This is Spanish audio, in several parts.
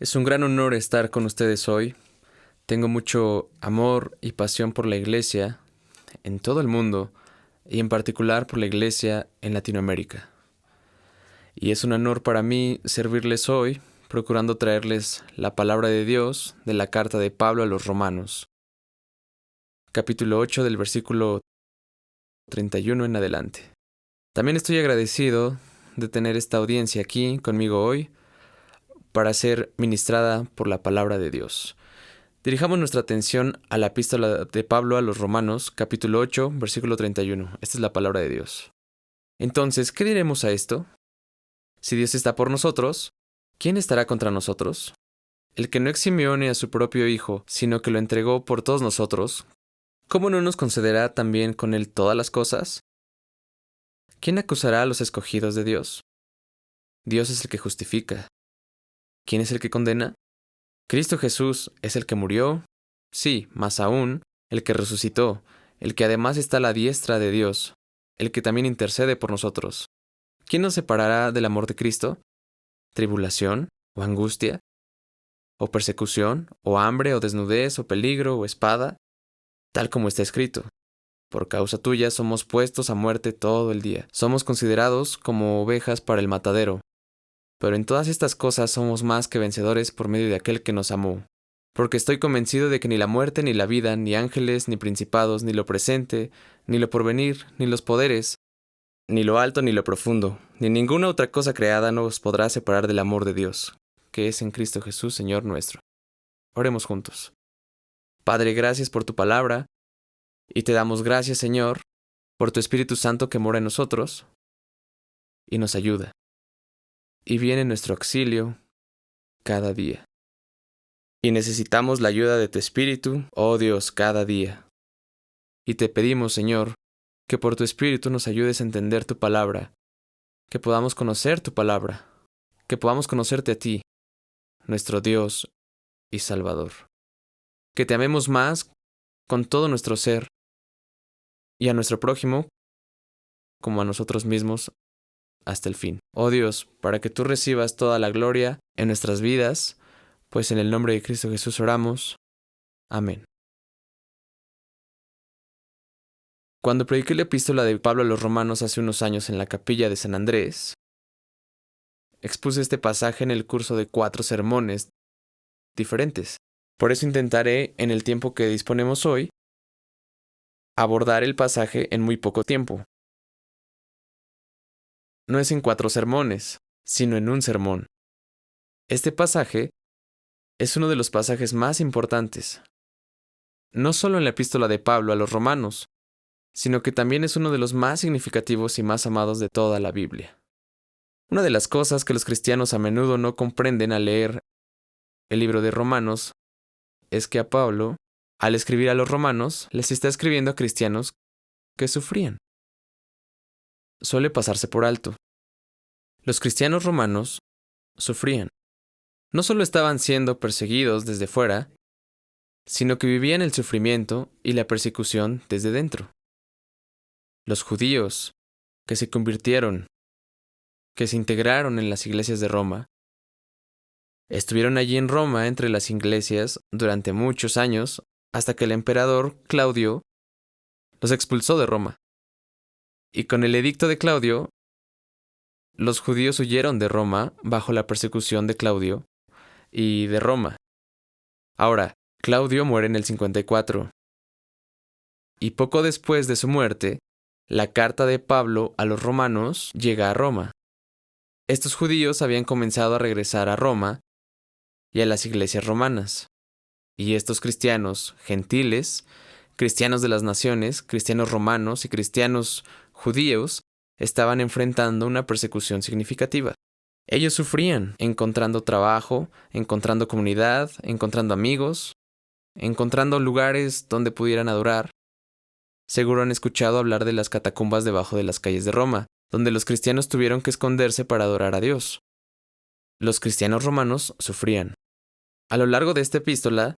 Es un gran honor estar con ustedes hoy. Tengo mucho amor y pasión por la iglesia en todo el mundo y en particular por la iglesia en Latinoamérica. Y es un honor para mí servirles hoy, procurando traerles la palabra de Dios de la carta de Pablo a los Romanos, capítulo 8 del versículo 31 en adelante. También estoy agradecido de tener esta audiencia aquí conmigo hoy para ser ministrada por la palabra de Dios. Dirijamos nuestra atención a la epístola de Pablo a los Romanos, capítulo 8, versículo 31. Esta es la palabra de Dios. Entonces, ¿qué diremos a esto? Si Dios está por nosotros, ¿quién estará contra nosotros? El que no eximió ni a su propio Hijo, sino que lo entregó por todos nosotros, ¿cómo no nos concederá también con él todas las cosas? ¿Quién acusará a los escogidos de Dios? Dios es el que justifica. ¿Quién es el que condena? Cristo Jesús es el que murió, sí, más aún, el que resucitó, el que además está a la diestra de Dios, el que también intercede por nosotros. ¿Quién nos separará del amor de Cristo? ¿Tribulación? ¿O angustia? ¿O persecución? ¿O hambre? ¿O desnudez? ¿O peligro? ¿O espada? Tal como está escrito. Por causa tuya somos puestos a muerte todo el día. Somos considerados como ovejas para el matadero. Pero en todas estas cosas somos más que vencedores por medio de aquel que nos amó. Porque estoy convencido de que ni la muerte, ni la vida, ni ángeles, ni principados, ni lo presente, ni lo porvenir, ni los poderes, ni lo alto, ni lo profundo, ni ninguna otra cosa creada nos podrá separar del amor de Dios, que es en Cristo Jesús, Señor nuestro. Oremos juntos. Padre, gracias por tu palabra, y te damos gracias, Señor, por tu Espíritu Santo que mora en nosotros y nos ayuda, y viene en nuestro auxilio cada día. Y necesitamos la ayuda de tu Espíritu, oh Dios, cada día. Y te pedimos, Señor, que por tu Espíritu nos ayudes a entender tu palabra, que podamos conocer tu palabra, que podamos conocerte a ti, nuestro Dios y Salvador. Que te amemos más con todo nuestro ser y a nuestro prójimo como a nosotros mismos hasta el fin. Oh Dios, para que tú recibas toda la gloria en nuestras vidas, pues en el nombre de Cristo Jesús oramos. Amén. Cuando prediqué la epístola de Pablo a los Romanos hace unos años en la capilla de San Andrés, expuse este pasaje en el curso de 4 sermones diferentes. Por eso intentaré, en el tiempo que disponemos hoy, abordar el pasaje en muy poco tiempo. No es en 4 sermones, sino en un sermón. Este pasaje es uno de los pasajes más importantes, no solo en la epístola de Pablo a los Romanos, sino que también es uno de los más significativos y más amados de toda la Biblia. Una de las cosas que los cristianos a menudo no comprenden al leer el libro de Romanos es que a Pablo, al escribir a los romanos, les está escribiendo a cristianos que sufrían. Suele pasarse por alto. Los cristianos romanos sufrían. No solo estaban siendo perseguidos desde fuera, sino que vivían el sufrimiento y la persecución desde dentro. Los judíos, que se convirtieron, que se integraron en las iglesias de Roma, estuvieron allí en Roma entre las iglesias durante muchos años hasta que el emperador Claudio los expulsó de Roma. Y con el edicto de Claudio, los judíos huyeron de Roma bajo la persecución de Claudio y de Roma. Ahora, Claudio muere en el 54. Y poco después de su muerte, la carta de Pablo a los romanos llega a Roma. Estos judíos habían comenzado a regresar a Roma y a las iglesias romanas. Y estos cristianos gentiles, cristianos de las naciones, cristianos romanos y cristianos judíos, estaban enfrentando una persecución significativa. Ellos sufrían, encontrando trabajo, encontrando comunidad, encontrando amigos, encontrando lugares donde pudieran adorar. Seguro han escuchado hablar de las catacumbas debajo de las calles de Roma, donde los cristianos tuvieron que esconderse para adorar a Dios. Los cristianos romanos sufrían. A lo largo de esta epístola,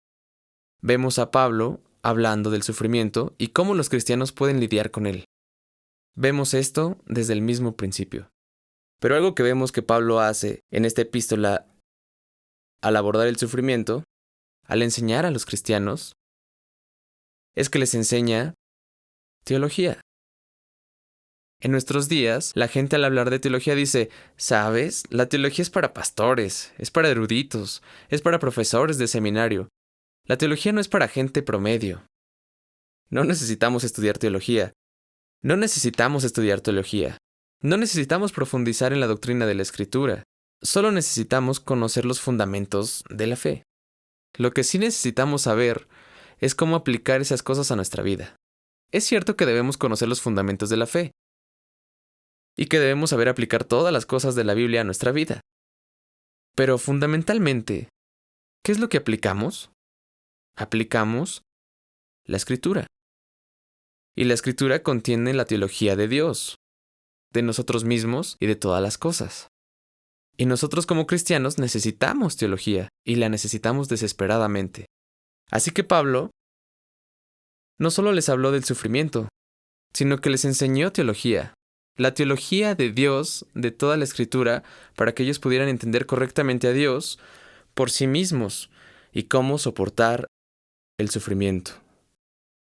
vemos a Pablo hablando del sufrimiento y cómo los cristianos pueden lidiar con él. Vemos esto desde el mismo principio. Pero algo que vemos que Pablo hace en esta epístola al abordar el sufrimiento, al enseñar a los cristianos, es que les enseña teología. En nuestros días, la gente al hablar de teología dice, ¿sabes? La teología es para pastores, es para eruditos, es para profesores de seminario. La teología no es para gente promedio. No necesitamos estudiar teología. No necesitamos estudiar teología. No necesitamos profundizar en la doctrina de la Escritura. Solo necesitamos conocer los fundamentos de la fe. Lo que sí necesitamos saber es cómo aplicar esas cosas a nuestra vida. Es cierto que debemos conocer los fundamentos de la fe y que debemos saber aplicar todas las cosas de la Biblia a nuestra vida. Pero fundamentalmente, ¿qué es lo que aplicamos? Aplicamos la Escritura. Y la Escritura contiene la teología de Dios, de nosotros mismos y de todas las cosas. Y nosotros como cristianos necesitamos teología, y la necesitamos desesperadamente. Así que Pablo no solo les habló del sufrimiento, sino que les enseñó teología, la teología de Dios, de toda la Escritura, para que ellos pudieran entender correctamente a Dios por sí mismos y cómo soportar el sufrimiento.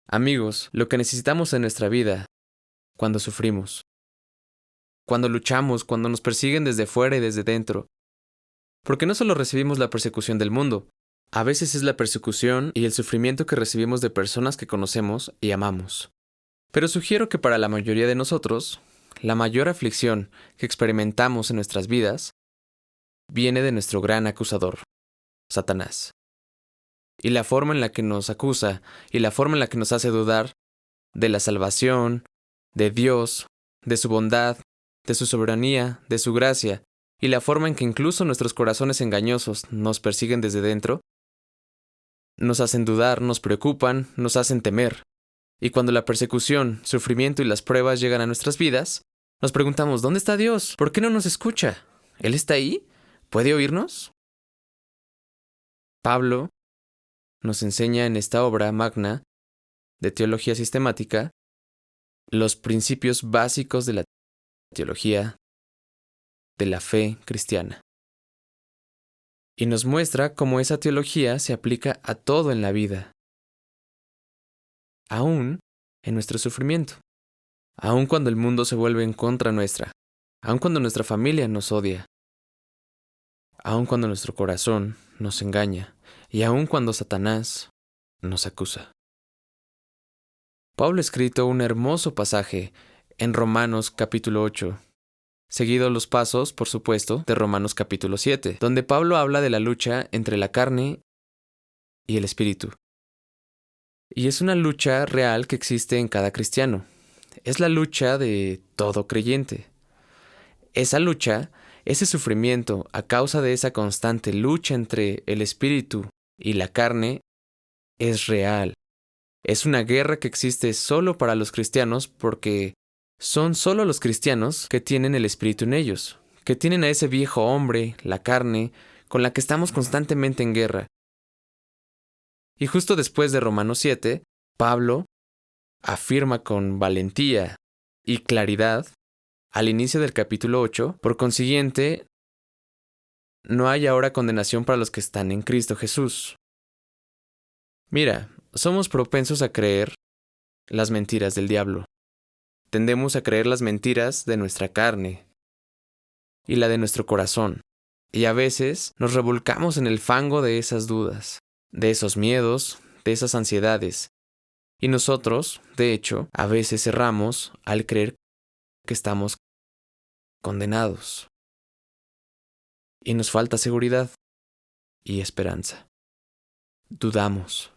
Amigos, lo que necesitamos en nuestra vida, cuando sufrimos, cuando luchamos, cuando nos persiguen desde fuera y desde dentro, porque no solo recibimos la persecución del mundo, a veces es la persecución y el sufrimiento que recibimos de personas que conocemos y amamos. Pero sugiero que para la mayoría de nosotros, la mayor aflicción que experimentamos en nuestras vidas viene de nuestro gran acusador, Satanás. Y la forma en la que nos acusa y la forma en la que nos hace dudar de la salvación, de Dios, de su bondad, de su soberanía, de su gracia, y la forma en que incluso nuestros corazones engañosos nos persiguen desde dentro, nos hacen dudar, nos preocupan, nos hacen temer. Y cuando la persecución, sufrimiento y las pruebas llegan a nuestras vidas, nos preguntamos, ¿dónde está Dios? ¿Por qué no nos escucha? ¿Él está ahí? ¿Puede oírnos? Pablo nos enseña en esta obra magna de teología sistemática los principios básicos de la teología de la fe cristiana. Y nos muestra cómo esa teología se aplica a todo en la vida, aún en nuestro sufrimiento, aún cuando el mundo se vuelve en contra nuestra, aún cuando nuestra familia nos odia, aún cuando nuestro corazón nos engaña y aún cuando Satanás nos acusa. Pablo ha escrito un hermoso pasaje en Romanos capítulo 8, seguido los pasos, por supuesto, de Romanos capítulo 7, donde Pablo habla de la lucha entre la carne y el espíritu. Y es una lucha real que existe en cada cristiano. Es la lucha de todo creyente. Esa lucha, ese sufrimiento a causa de esa constante lucha entre el espíritu y la carne, es real. Es una guerra que existe solo para los cristianos porque son solo los cristianos que tienen el espíritu en ellos, que tienen a ese viejo hombre, la carne, con la que estamos constantemente en guerra. Y justo después de Romanos 7, Pablo afirma con valentía y claridad, al inicio del capítulo 8, por consiguiente, no hay ahora condenación para los que están en Cristo Jesús. Mira, somos propensos a creer las mentiras del diablo. Tendemos a creer las mentiras de nuestra carne y la de nuestro corazón. Y a veces nos revolcamos en el fango de esas dudas, de esos miedos, de esas ansiedades. Y nosotros, de hecho, a veces erramos al creer que estamos condenados. Y nos falta seguridad y esperanza. Dudamos.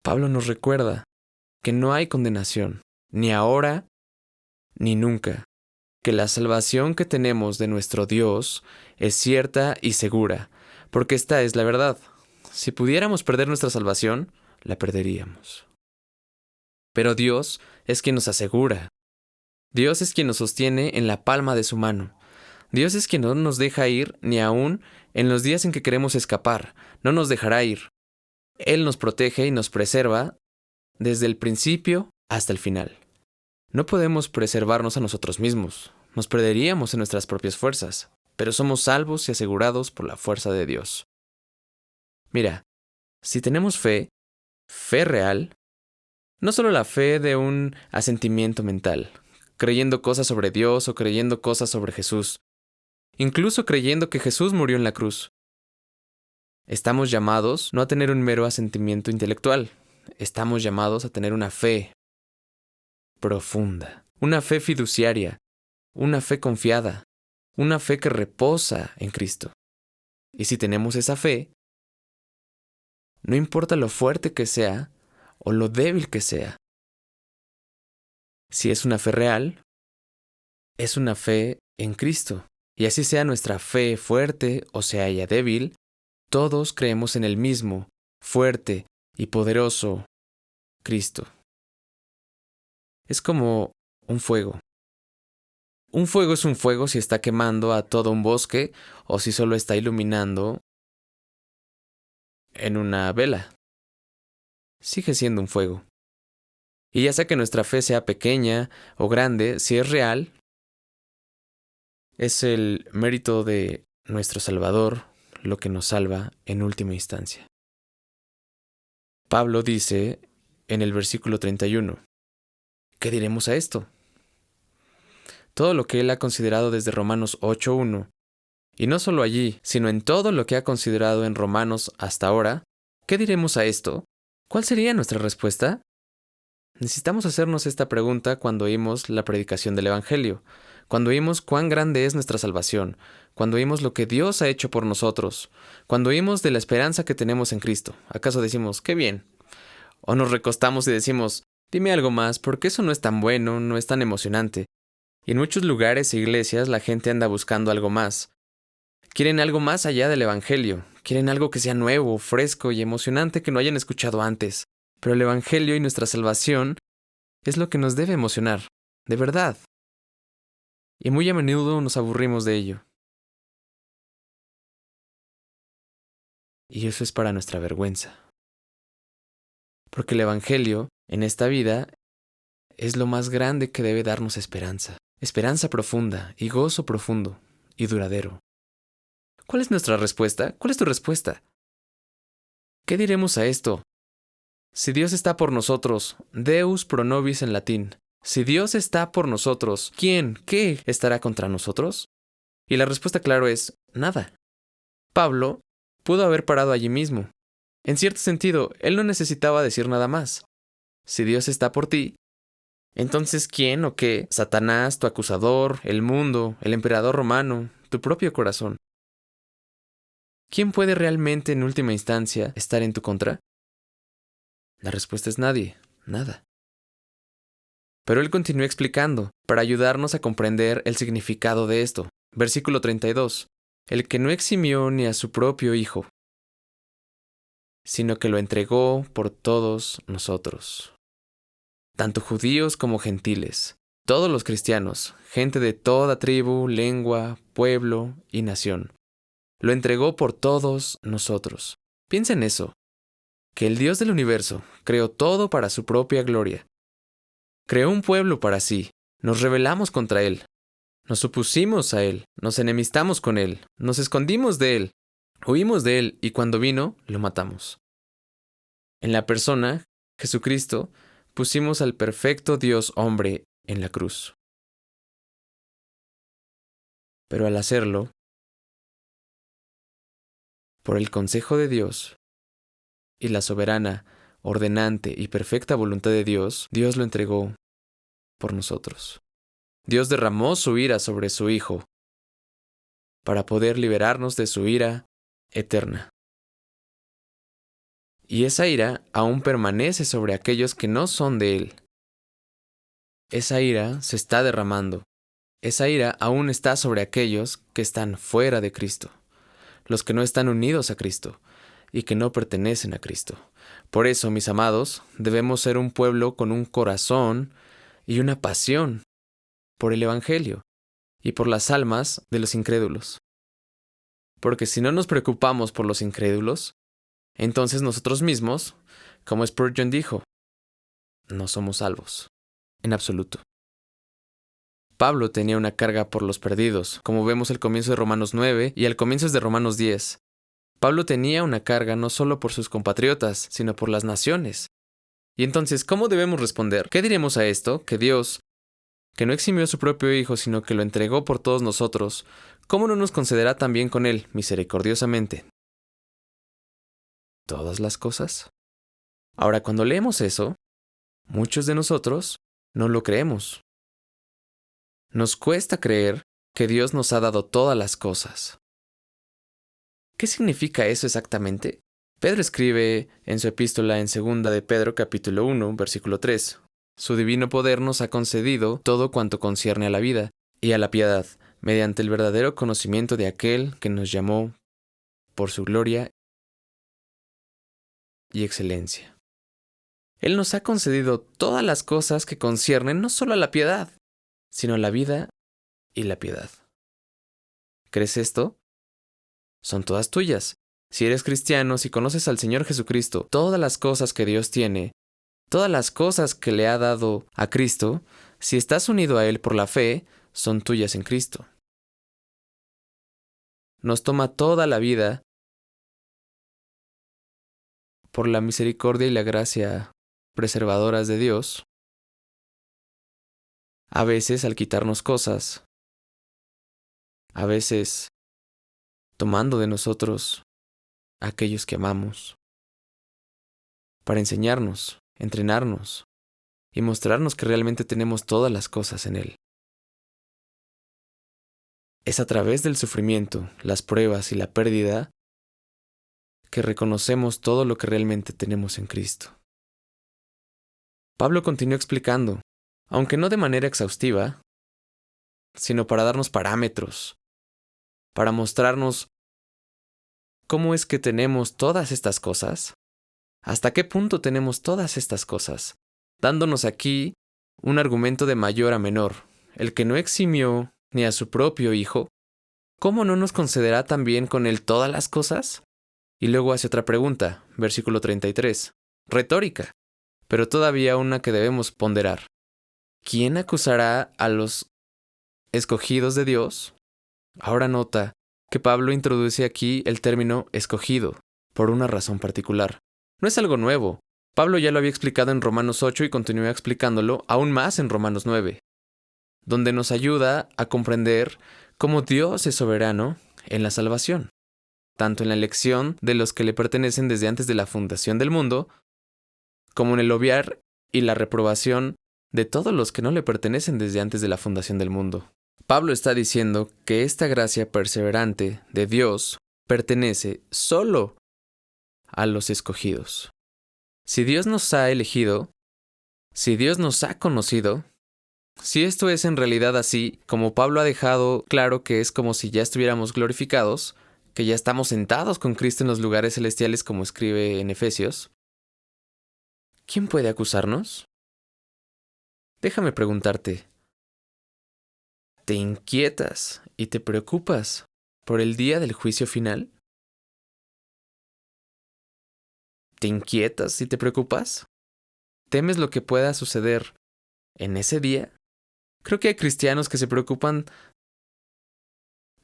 Pablo nos recuerda que no hay condenación, ni ahora ni nunca, que la salvación que tenemos de nuestro Dios es cierta y segura, porque esta es la verdad. Si pudiéramos perder nuestra salvación, la perderíamos. Pero Dios es quien nos asegura. Dios es quien nos sostiene en la palma de su mano. Dios es quien no nos deja ir ni aún en los días en que queremos escapar. No nos dejará ir. Él nos protege y nos preserva desde el principio hasta el final. No podemos preservarnos a nosotros mismos. Nos perderíamos en nuestras propias fuerzas. pero somos salvos y asegurados por la fuerza de Dios. Mira, si tenemos fe, fe real, no solo la fe de un asentimiento mental, creyendo cosas sobre Dios o creyendo cosas sobre Jesús, incluso creyendo que Jesús murió en la cruz. Estamos llamados no a tener un mero asentimiento intelectual, estamos llamados a tener una fe profunda, una fe fiduciaria, una fe confiada, una fe que reposa en Cristo. Y si tenemos esa fe, no importa lo fuerte que sea o lo débil que sea, si es una fe real, es una fe en Cristo. Y así sea nuestra fe fuerte o sea ella débil, todos creemos en el mismo, fuerte y poderoso Cristo. Es como un fuego. Un fuego es un fuego si está quemando a todo un bosque o si solo está iluminando en una vela. Sigue siendo un fuego. Y ya sea que nuestra fe sea pequeña o grande, si es real, es el mérito de nuestro Salvador lo que nos salva en última instancia. Pablo dice en el versículo 31, ¿qué diremos a esto? Todo lo que él ha considerado desde Romanos 8:1, y no solo allí, sino en todo lo que ha considerado en Romanos hasta ahora, ¿qué diremos a esto? ¿Cuál sería nuestra respuesta? Necesitamos hacernos esta pregunta cuando oímos la predicación del Evangelio, cuando oímos cuán grande es nuestra salvación, cuando oímos lo que Dios ha hecho por nosotros, cuando oímos de la esperanza que tenemos en Cristo. ¿Acaso decimos, qué bien? ¿O nos recostamos y decimos, dime algo más, porque eso no es tan bueno, no es tan emocionante? Y en muchos lugares e iglesias la gente anda buscando algo más. Quieren algo más allá del Evangelio, quieren algo que sea nuevo, fresco y emocionante que no hayan escuchado antes. Pero el Evangelio y nuestra salvación es lo que nos debe emocionar, de verdad. Y muy a menudo nos aburrimos de ello. Y eso es para nuestra vergüenza. Porque el Evangelio, en esta vida, es lo más grande que debe darnos esperanza. Esperanza profunda y gozo profundo y duradero. ¿Cuál es nuestra respuesta? ¿Cuál es tu respuesta? ¿Qué diremos a esto? Si Dios está por nosotros, Deus pro nobis en latín. Si Dios está por nosotros, ¿quién, qué estará contra nosotros? Y la respuesta, claro, es nada. Pablo pudo haber parado allí mismo. En cierto sentido, él no necesitaba decir nada más. Si Dios está por ti, entonces ¿quién o qué? Satanás, tu acusador, el mundo, el emperador romano, tu propio corazón. ¿Quién puede realmente en última instancia estar en tu contra? La respuesta es nadie, nada. Pero él continúa explicando, para ayudarnos a comprender el significado de esto. Versículo 32. El que no eximió ni a su propio Hijo, sino que lo entregó por todos nosotros. Tanto judíos como gentiles, todos los cristianos, gente de toda tribu, lengua, pueblo y nación. Lo entregó por todos nosotros. Piensa en eso, que el Dios del universo creó todo para su propia gloria. Creó un pueblo para sí, nos rebelamos contra él, nos opusimos a él, nos enemistamos con él, nos escondimos de él, huimos de él y cuando vino, lo matamos. En la persona, Jesucristo, pusimos al perfecto Dios hombre en la cruz. Pero al hacerlo, por el consejo de Dios y la soberana, ordenante y perfecta voluntad de Dios, Dios lo entregó por nosotros. Dios derramó su ira sobre su Hijo para poder liberarnos de su ira eterna. Y esa ira aún permanece sobre aquellos que no son de Él. Esa ira se está derramando. Esa ira aún está sobre aquellos que están fuera de Cristo, los que no están unidos a Cristo y que no pertenecen a Cristo. Por eso, mis amados, debemos ser un pueblo con un corazón y una pasión por el Evangelio y por las almas de los incrédulos. Porque si no nos preocupamos por los incrédulos, entonces nosotros mismos, como Spurgeon dijo, no somos salvos, en absoluto. Pablo tenía una carga por los perdidos, como vemos al comienzo de Romanos 9 y al comienzo de Romanos 10. Pablo tenía una carga no solo por sus compatriotas, sino por las naciones. Y entonces, ¿cómo debemos responder? ¿Qué diremos a esto? Que Dios, que no eximió a su propio Hijo, sino que lo entregó por todos nosotros, ¿cómo no nos concederá también con Él, misericordiosamente, todas las cosas? Ahora, cuando leemos eso, muchos de nosotros no lo creemos. Nos cuesta creer que Dios nos ha dado todas las cosas. ¿Qué significa eso exactamente? Pedro escribe en su epístola en 2 de Pedro capítulo 1, versículo 3. Su divino poder nos ha concedido todo cuanto concierne a la vida y a la piedad, mediante el verdadero conocimiento de aquel que nos llamó por su gloria y excelencia. Él nos ha concedido todas las cosas que conciernen no solo a la piedad, sino a la vida y la piedad. ¿Crees esto? Son todas tuyas. Si eres cristiano, si conoces al Señor Jesucristo, todas las cosas que Dios tiene, todas las cosas que le ha dado a Cristo, si estás unido a Él por la fe, son tuyas en Cristo. Nos toma toda la vida por la misericordia y la gracia preservadoras de Dios, a veces al quitarnos cosas, a veces tomando de nosotros a aquellos que amamos, para enseñarnos, entrenarnos y mostrarnos que realmente tenemos todas las cosas en Él. Es a través del sufrimiento, las pruebas y la pérdida que reconocemos todo lo que realmente tenemos en Cristo. Pablo continúa explicando, aunque no de manera exhaustiva, sino para darnos parámetros, para mostrarnos cómo es que tenemos todas estas cosas, hasta qué punto tenemos todas estas cosas, dándonos aquí un argumento de mayor a menor, el que no eximió ni a su propio Hijo, ¿cómo no nos concederá también con Él todas las cosas? Y luego hace otra pregunta, versículo 33, retórica, pero todavía una que debemos ponderar. ¿Quién acusará a los escogidos de Dios? Ahora nota que Pablo introduce aquí el término escogido, por una razón particular. No es algo nuevo. Pablo ya lo había explicado en Romanos 8 y continúa explicándolo aún más en Romanos 9, donde nos ayuda a comprender cómo Dios es soberano en la salvación, tanto en la elección de los que le pertenecen desde antes de la fundación del mundo, como en el obviar y la reprobación de todos los que no le pertenecen desde antes de la fundación del mundo. Pablo está diciendo que esta gracia perseverante de Dios pertenece solo a los escogidos. Si Dios nos ha elegido, si Dios nos ha conocido, si esto es en realidad así, como Pablo ha dejado claro que es como si ya estuviéramos glorificados, que ya estamos sentados con Cristo en los lugares celestiales como escribe en Efesios, ¿quién puede acusarnos? Déjame preguntarte, ¿te inquietas y te preocupas por el día del juicio final? ¿Te inquietas y te preocupas? ¿Temes lo que pueda suceder en ese día? Creo que hay cristianos que se preocupan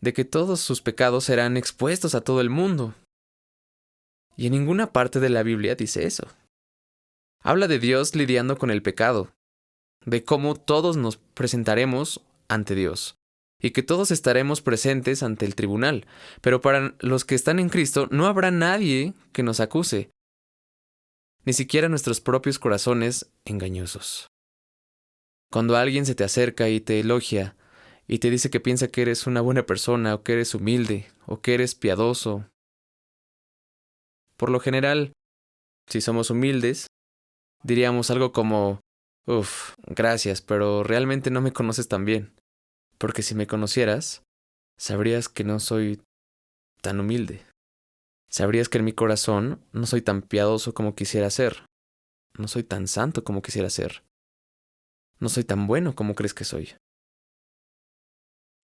de que todos sus pecados serán expuestos a todo el mundo. Y en ninguna parte de la Biblia dice eso. Habla de Dios lidiando con el pecado, de cómo todos nos presentaremos ante Dios, y que todos estaremos presentes ante el tribunal. Pero para los que están en Cristo no habrá nadie que nos acuse, ni siquiera nuestros propios corazones engañosos. Cuando alguien se te acerca y te elogia, y te dice que piensa que eres una buena persona, o que eres humilde, o que eres piadoso, por lo general, si somos humildes, diríamos algo como, gracias, pero realmente no me conoces tan bien, porque si me conocieras, sabrías que no soy tan humilde. Sabrías que en mi corazón no soy tan piadoso como quisiera ser, no soy tan santo como quisiera ser, no soy tan bueno como crees que soy.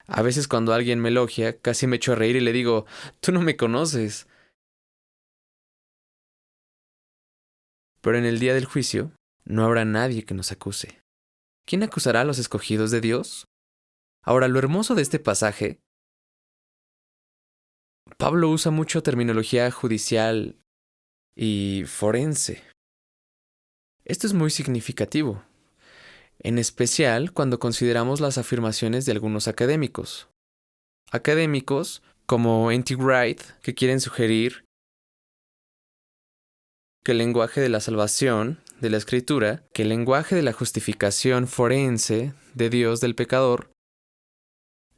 A veces cuando alguien me elogia, casi me echo a reír y le digo, tú no me conoces. Pero en el día del juicio, no habrá nadie que nos acuse. ¿Quién acusará a los escogidos de Dios? Ahora, lo hermoso de este pasaje, Pablo usa mucho terminología judicial y forense. Esto es muy significativo, en especial cuando consideramos las afirmaciones de algunos académicos. Académicos como N.T. Wright, que quieren sugerir que el lenguaje de la salvación, de la Escritura, que el lenguaje de la justificación forense de Dios del pecador,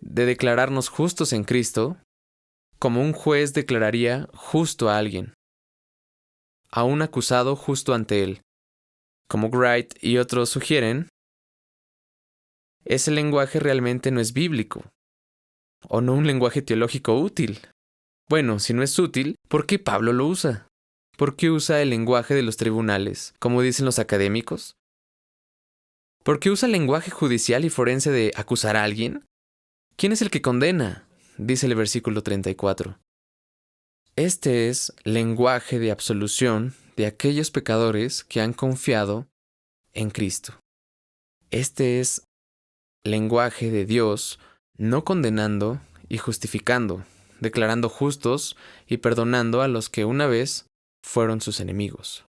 de declararnos justos en Cristo, como un juez declararía justo a alguien, a un acusado justo ante él. Como Wright y otros sugieren, ese lenguaje realmente no es bíblico, o no un lenguaje teológico útil. Bueno, si no es útil, ¿por qué Pablo lo usa? ¿Por qué usa el lenguaje de los tribunales, como dicen los académicos? ¿Por qué usa el lenguaje judicial y forense de acusar a alguien? ¿Quién es el que condena? Dice el versículo 34. Este es lenguaje de absolución de aquellos pecadores que han confiado en Cristo. Este es lenguaje de Dios no condenando y justificando, declarando justos y perdonando a los que una vez fueron sus enemigos.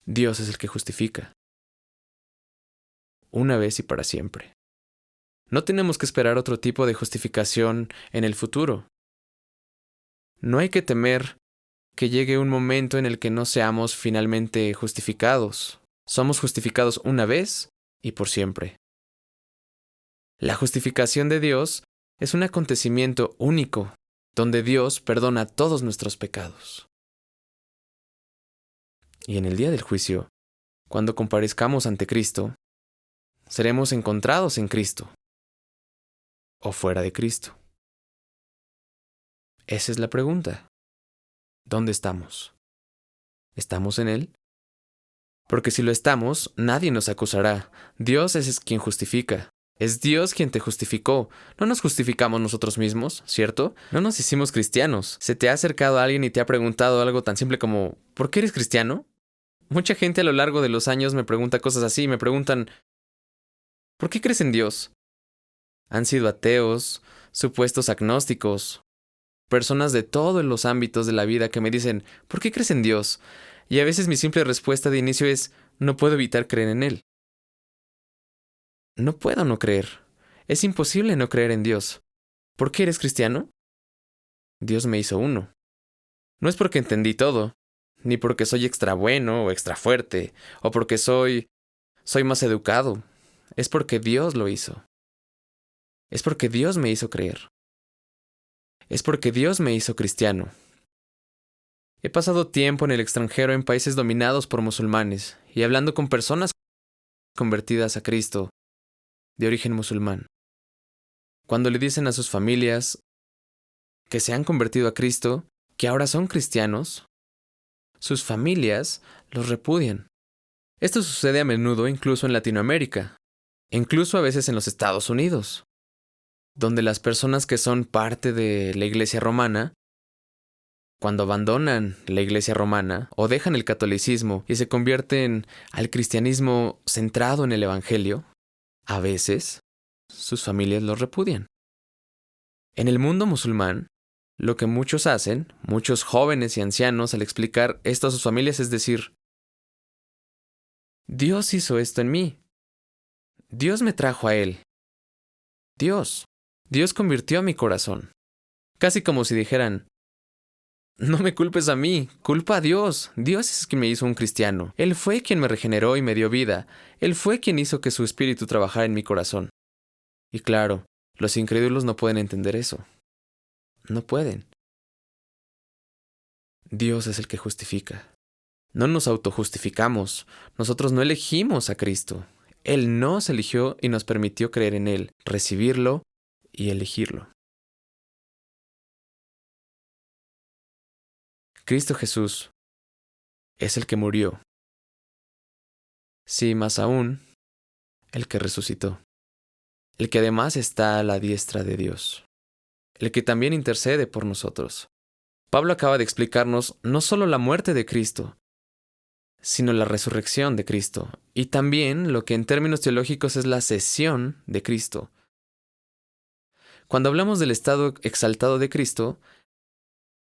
Dios es el que justifica, una vez y para siempre. No tenemos que esperar otro tipo de justificación en el futuro. No hay que temer que llegue un momento en el que no seamos finalmente justificados. Somos justificados una vez y por siempre. La justificación de Dios es un acontecimiento único, donde Dios perdona todos nuestros pecados. Y en el día del juicio, cuando comparezcamos ante Cristo, seremos encontrados en Cristo o fuera de Cristo. Esa es la pregunta. ¿Dónde estamos? ¿Estamos en Él? Porque si lo estamos, nadie nos acusará. Dios es quien justifica. Es Dios quien te justificó. No nos justificamos nosotros mismos, ¿cierto? No nos hicimos cristianos. ¿Se te ha acercado alguien y te ha preguntado algo tan simple como ¿por qué eres cristiano? Mucha gente a lo largo de los años me pregunta cosas así. Me preguntan ¿por qué crees en Dios? Han sido ateos, supuestos agnósticos, personas de todos los ámbitos de la vida que me dicen ¿por qué crees en Dios? Y a veces mi simple respuesta de inicio es no puedo evitar creer en Él. No puedo no creer. Es imposible no creer en Dios. ¿Por qué eres cristiano? Dios me hizo uno. No es porque entendí todo, ni porque soy extra bueno o extra fuerte, o porque soy más educado. Es porque Dios lo hizo. Es porque Dios me hizo creer. Es porque Dios me hizo cristiano. He pasado tiempo en el extranjero en países dominados por musulmanes y hablando con personas convertidas a Cristo de origen musulmán. Cuando le dicen a sus familias que se han convertido a Cristo, que ahora son cristianos, sus familias los repudian. Esto sucede a menudo incluso en Latinoamérica, incluso a veces en los Estados Unidos, donde las personas que son parte de la Iglesia romana, cuando abandonan la Iglesia romana o dejan el catolicismo y se convierten al cristianismo centrado en el Evangelio, a veces sus familias los repudian. En el mundo musulmán, lo que muchos hacen, muchos jóvenes y ancianos, al explicar esto a sus familias es decir, Dios hizo esto en mí. Dios me trajo a Él. Dios convirtió mi corazón. Casi como si dijeran, no me culpes a mí, culpa a Dios. Dios es quien me hizo un cristiano. Él fue quien me regeneró y me dio vida. Él fue quien hizo que su espíritu trabajara en mi corazón. Y claro, los incrédulos no pueden entender eso. No pueden. Dios es el que justifica. No nos autojustificamos. Nosotros no elegimos a Cristo. Él nos eligió y nos permitió creer en Él, recibirlo y elegirlo. Cristo Jesús es el que murió. Sí, más aún, el que resucitó. El que además está a la diestra de Dios. El que también intercede por nosotros. Pablo acaba de explicarnos no solo la muerte de Cristo, sino la resurrección de Cristo, y también lo que en términos teológicos es la ascensión de Cristo. Cuando hablamos del estado exaltado de Cristo,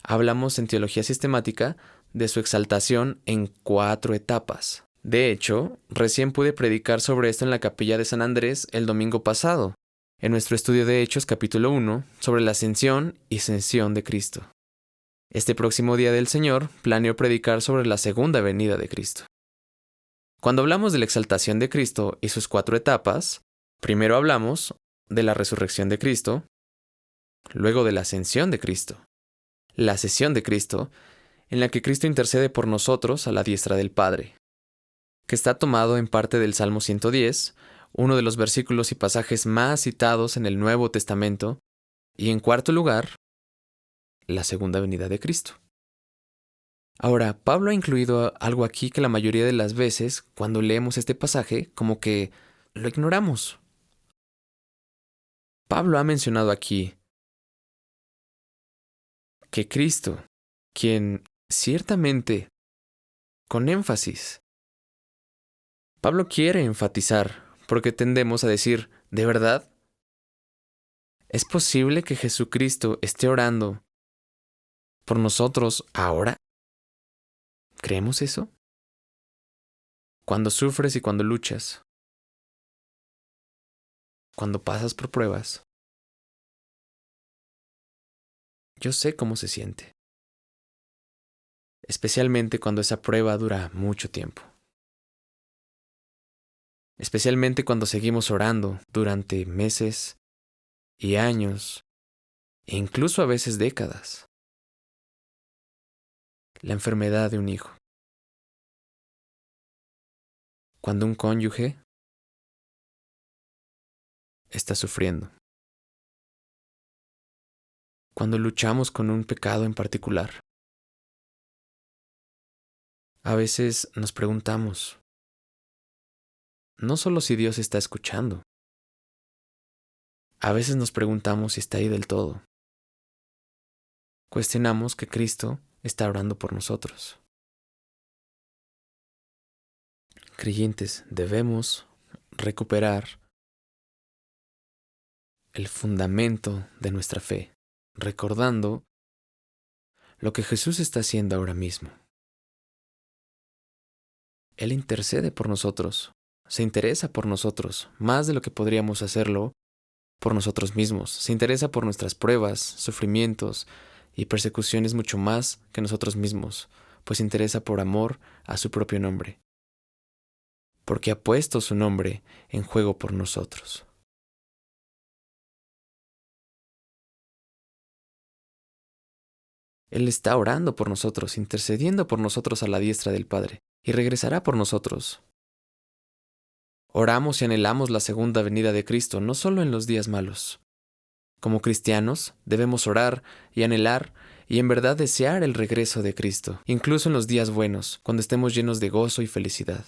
hablamos en teología sistemática de su exaltación en 4 etapas. De hecho, recién pude predicar sobre esto en la capilla de San Andrés el domingo pasado, en nuestro estudio de Hechos capítulo 1, sobre la ascensión y ascensión de Cristo. Este próximo día del Señor planeo predicar sobre la segunda venida de Cristo. Cuando hablamos de la exaltación de Cristo y sus 4 etapas, primero hablamos de la resurrección de Cristo, luego de la ascensión de Cristo, la ascensión de Cristo, en la que Cristo intercede por nosotros a la diestra del Padre, que está tomado en parte del Salmo 110, uno de los versículos y pasajes más citados en el Nuevo Testamento, y en cuarto lugar, la segunda venida de Cristo. Ahora, Pablo ha incluido algo aquí que la mayoría de las veces, cuando leemos este pasaje, como que lo ignoramos. Pablo ha mencionado aquí que Cristo, quien ciertamente, con énfasis, Pablo quiere enfatizar, porque tendemos a decir, ¿de verdad? ¿Es posible que Jesucristo esté orando por nosotros ahora? ¿Creemos eso? Cuando sufres y cuando luchas, cuando pasas por pruebas, yo sé cómo se siente, especialmente cuando esa prueba dura mucho tiempo. Especialmente cuando seguimos orando durante meses y años, e incluso a veces décadas. La enfermedad de un hijo. Cuando un cónyuge está sufriendo. Cuando luchamos con un pecado en particular. A veces nos preguntamos, no solo si Dios está escuchando, a veces nos preguntamos si está ahí del todo. Cuestionamos que Cristo está orando por nosotros. Creyentes, debemos recuperar el fundamento de nuestra fe, recordando lo que Jesús está haciendo ahora mismo. Él intercede por nosotros, se interesa por nosotros, más de lo que podríamos hacerlo por nosotros mismos. Se interesa por nuestras pruebas, sufrimientos y persecuciones mucho más que nosotros mismos, pues se interesa por amor a su propio nombre, porque ha puesto su nombre en juego por nosotros. Él está orando por nosotros, intercediendo por nosotros a la diestra del Padre, y regresará por nosotros. Oramos y anhelamos la segunda venida de Cristo, no solo en los días malos. Como cristianos, debemos orar y anhelar y en verdad desear el regreso de Cristo, incluso en los días buenos, cuando estemos llenos de gozo y felicidad.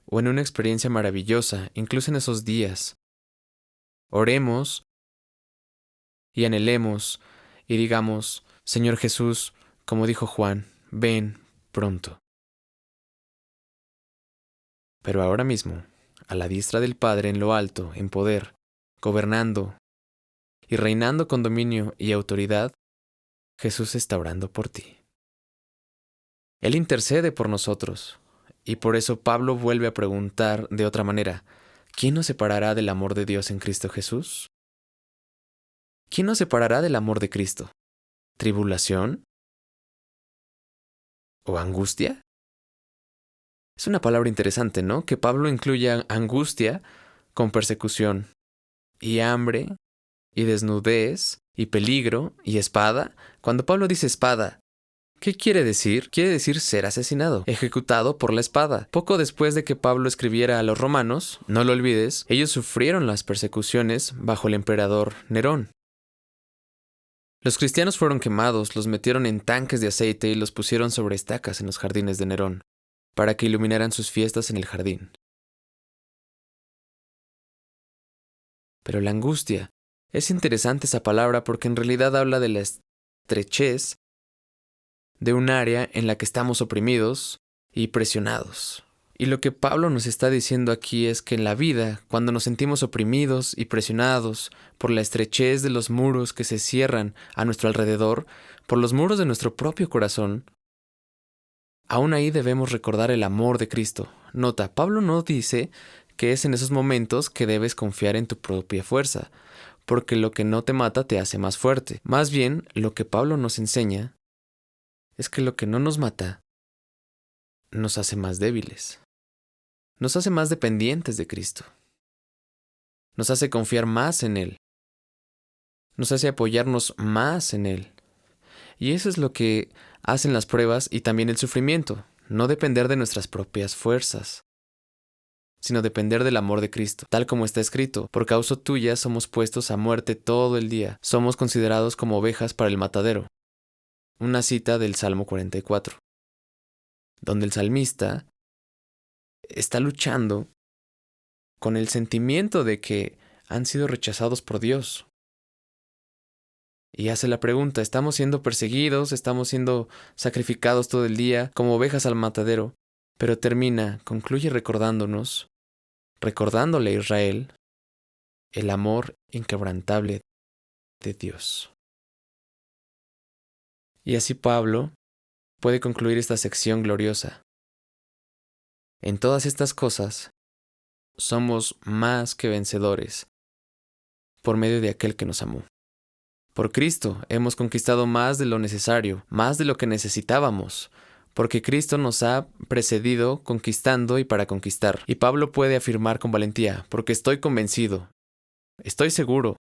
O en una experiencia maravillosa, incluso en esos días. Oremos y anhelemos y digamos, Señor Jesús, como dijo Juan, ven pronto. Pero ahora mismo, a la diestra del Padre en lo alto, en poder, gobernando y reinando con dominio y autoridad, Jesús está orando por ti. Él intercede por nosotros, y por eso Pablo vuelve a preguntar de otra manera, ¿quién nos separará del amor de Dios en Cristo Jesús? ¿Quién nos separará del amor de Cristo? ¿Tribulación? ¿O angustia? Es una palabra interesante, ¿no? Que Pablo incluya angustia con persecución, y hambre, y desnudez, y peligro, y espada. Cuando Pablo dice espada, ¿qué quiere decir? Quiere decir ser asesinado, ejecutado por la espada. Poco después de que Pablo escribiera a los romanos, no lo olvides, ellos sufrieron las persecuciones bajo el emperador Nerón. Los cristianos fueron quemados, los metieron en tanques de aceite y los pusieron sobre estacas en los jardines de Nerón, para que iluminaran sus fiestas en el jardín. Pero la angustia, es interesante esa palabra porque en realidad habla de la estrechez de un área en la que estamos oprimidos y presionados. Y lo que Pablo nos está diciendo aquí es que en la vida, cuando nos sentimos oprimidos y presionados por la estrechez de los muros que se cierran a nuestro alrededor, por los muros de nuestro propio corazón, aún ahí debemos recordar el amor de Cristo. Nota, Pablo no dice que es en esos momentos que debes confiar en tu propia fuerza, porque lo que no te mata te hace más fuerte. Más bien, lo que Pablo nos enseña es que lo que no nos mata nos hace más débiles. Nos hace más dependientes de Cristo. Nos hace confiar más en Él. Nos hace apoyarnos más en Él. Y eso es lo que hacen las pruebas y también el sufrimiento. No depender de nuestras propias fuerzas, sino depender del amor de Cristo. Tal como está escrito, por causa tuya somos puestos a muerte todo el día. Somos considerados como ovejas para el matadero. Una cita del Salmo 44, donde el salmista está luchando con el sentimiento de que han sido rechazados por Dios. Y hace la pregunta, ¿estamos siendo perseguidos? ¿Estamos siendo sacrificados todo el día como ovejas al matadero? Pero concluye recordándole a Israel el amor inquebrantable de Dios. Y así Pablo puede concluir esta sección gloriosa. En todas estas cosas, somos más que vencedores por medio de aquel que nos amó. Por Cristo hemos conquistado más de lo necesario, más de lo que necesitábamos, porque Cristo nos ha precedido conquistando y para conquistar. Y Pablo puede afirmar con valentía, porque estoy convencido, estoy seguro,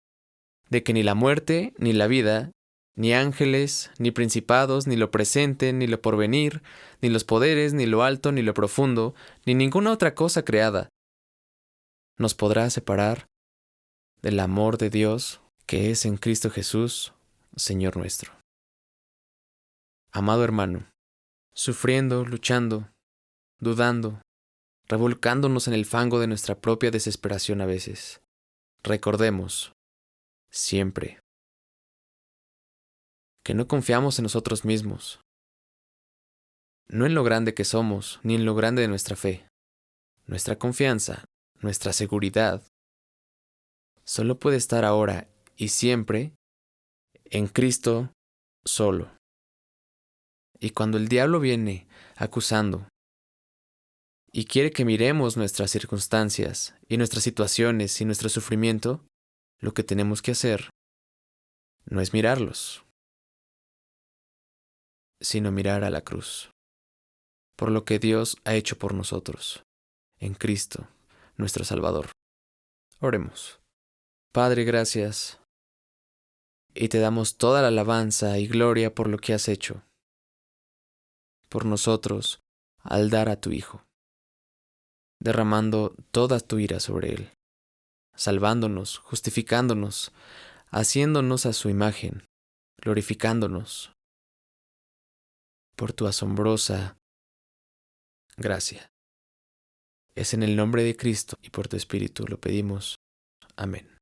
de que ni la muerte, ni la vida, ni ángeles, ni principados, ni lo presente, ni lo porvenir, ni los poderes, ni lo alto, ni lo profundo, ni ninguna otra cosa creada, nos podrá separar del amor de Dios que es en Cristo Jesús, Señor nuestro. Amado hermano, sufriendo, luchando, dudando, revolcándonos en el fango de nuestra propia desesperación a veces, recordemos, siempre, que no confiamos en nosotros mismos, no en lo grande que somos, ni en lo grande de nuestra fe. Nuestra confianza, nuestra seguridad, solo puede estar ahora y siempre en Cristo solo. Y cuando el diablo viene acusando y quiere que miremos nuestras circunstancias y nuestras situaciones y nuestro sufrimiento, lo que tenemos que hacer no es mirarlos, sino mirar a la cruz, por lo que Dios ha hecho por nosotros, en Cristo, nuestro Salvador. Oremos. Padre, gracias, y te damos toda la alabanza y gloria por lo que has hecho por nosotros al dar a tu Hijo, derramando toda tu ira sobre Él, salvándonos, justificándonos, haciéndonos a su imagen, glorificándonos por tu asombrosa gracia. Es en el nombre de Cristo y por tu Espíritu lo pedimos. Amén.